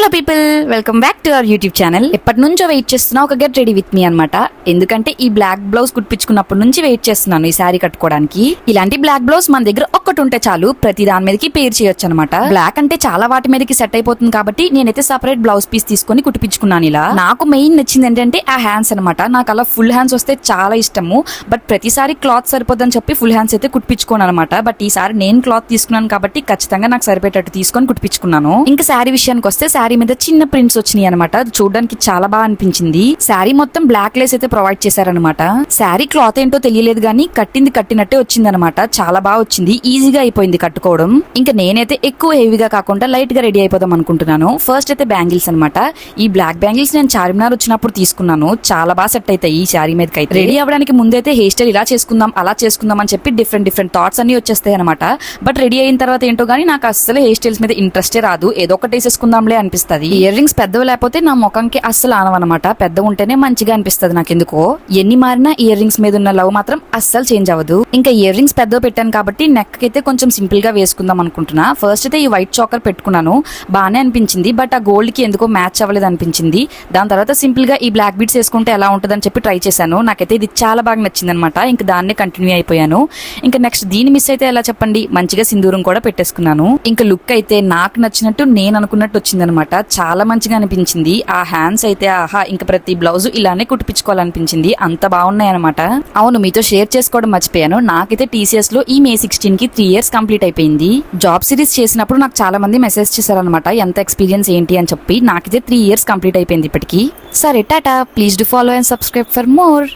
Hello people, welcome back to our YouTube channel. ఎప్పటి నుంచో wait చేస్తున్నా ఒక గెట్ రెడీ విత్ మీ అనమాట. ఎందుకంటే ఈ బ్లాక్ బ్లౌజ్ కుట్టించుకున్నప్పటి నుంచి వెయిట్ చేస్తున్నాను ఈ శారీ కట్టుకోవడానికి. ఇలాంటి బ్లాక్ బ్లౌజ్ మన దగ్గర ఒక్కటి ఉంటే చాలు, ప్రతి దాని మీదకి పేర్ చేయొచ్చు అనమాట. బ్లాక్ అంటే చాలా వాటి మీదకి సెట్ అయిపోతుంది కాబట్టి నేనైతే సపరేట్ బ్లౌజ్ పీస్ తీసుకొని కుట్టించుకున్నాను. ఇలా నాకు మెయిన్ నచ్చింది ఏంటంటే ఆ హ్యాండ్స్ అనమాట. నాకు అలా ఫుల్ హ్యాండ్స్ వస్తే చాలా ఇష్టము, బట్ ప్రతిసారి క్లాత్ సరిపోద్దని చెప్పి ఫుల్ హ్యాండ్స్ అయితే కుట్టించుకోను అనమాట. బట్ ఈసారి నేను క్లాత్ తీసుకున్నాను కాబట్టి ఖచ్చితంగా నాకు సరిపోయేటట్టు తీసుకొని కుట్టించుకున్నాను. ఇంకా శారీ విషయానికి వస్తే శారీ మీద చిన్న ప్రింట్స్ వచ్చినాయి అనమాట. చూడడానికి చాలా బాగా అనిపించింది. శారీ మొత్తం బ్లాక్ లేస్ అయితే ప్రొవైడ్ చేశారనమాట. శారీ క్లాత్ ఏంటో తెలియలేదు గానీ కట్టింది కట్టినట్టే వచ్చింది అనమాట. చాలా బాగా వచ్చింది, ఈజీగా అయిపోయింది కట్టుకోవడం. ఇంకా నేనైతే ఎక్కువ హెవీగా కాకుండా లైట్ గా రెడీ అయిపోదాం అనుకుంటున్నాను. ఫస్ట్ అయితే బ్యాంగిల్స్ అనమాట. ఈ బ్లాక్ బ్యాంగిల్స్ నేను చార్మినార్ వచ్చినప్పుడు తీసుకున్నాను. చాలా బాగా సెట్ అవుతాయి ఈ శారీ మీదకి అయితే. రెడీ అవ్వడానికి ముందైతే హెయిర్ స్టైల్ ఇలా చేసుకుందాం అలా చేసుకుందాం అని చెప్పి డిఫరెంట్ థాట్స్ అన్ని వచ్చేస్తాయి అనమాట. బట్ రెడీ అయిన తర్వాత ఏంటో గానీ నాకు అస్సలు హెయిర్ స్టైల్స్ మీద ఇంట్రెస్టే రాదు. ఏదో ఒకటి వేసేసుకుందాంలే అనిపిస్తుంది. ఇయర్ రింగ్స్ పెద్దవి లేకపోతే నా ముఖంకి అస్సలు ఆనవన్నమాట. పెద్ద ఉంటేనే మంచిగా అనిపిస్తుంది నాకు ఎందుకో. ఎన్ని మారినా ఇయర్ రింగ్స్ మీద ఉన్న లవ్ మాత్రం అస్సలు చేంజ్ అవ్వదు. ఇంకా ఇయర్ రింగ్స్ పెద్దవి పెట్టాను కాబట్టి నెక్ అయితే కొంచెం సింపుల్ గా వేసుకుందాం అనుకుంటున్నా. ఫస్ట్ అయితే ఈ వైట్ చాకర్ పెట్టుకున్నాను, బానే అనిపించింది. బట్ ఆ గోల్డ్ కి ఎందుకో మ్యాచ్ అవ్వలేదు అనిపించింది. దాని తర్వాత సింపుల్ గా ఈ బ్లాక్ బీడ్స్ వేసుకుంటే ఎలా ఉంటుందని చెప్పి ట్రై చేశాను. నాకైతే ఇది చాలా బాగా నచ్చింది అనమాట. ఇంకా దాన్నే కంటిన్యూ అయిపోయాను. ఇంకా నెక్స్ట్ దీన్ని మిస్ అయితే ఎలా చెప్పండి, మంచిగా సింధూరం కూడా పెట్టేసుకున్నాను. ఇంకా లుక్ అయితే నాకు నచ్చినట్టు నేను అనుకున్నట్టు వచ్చిందనమాట. చాలా మంచిగా అనిపించింది. ఆ హ్యాండ్స్ అయితే ఆహా, ఇంకా ప్రతి బ్లౌజ్ ఇలానే కుట్టించుకోవాలనిపించింది. అంత బాగున్నాయి అనమాట. అవును, మీతో షేర్ చేసుకోవడం మర్చిపోయాను. నాకైతే TCS లో ఈ May 16 కి 3 years కంప్లీట్ అయిపోయింది. జాబ్ సిరీస్ చేసినప్పుడు నాకు చాలా మంది మెసేజ్ చేశారనమాట ఎంత ఎక్స్పీరియన్స్ ఏంటి అని చెప్పి. నాకైతే 3 years కంప్లీట్ అయిపోయింది ఇప్పటికి. సరే Tata, please do follow and subscribe for more.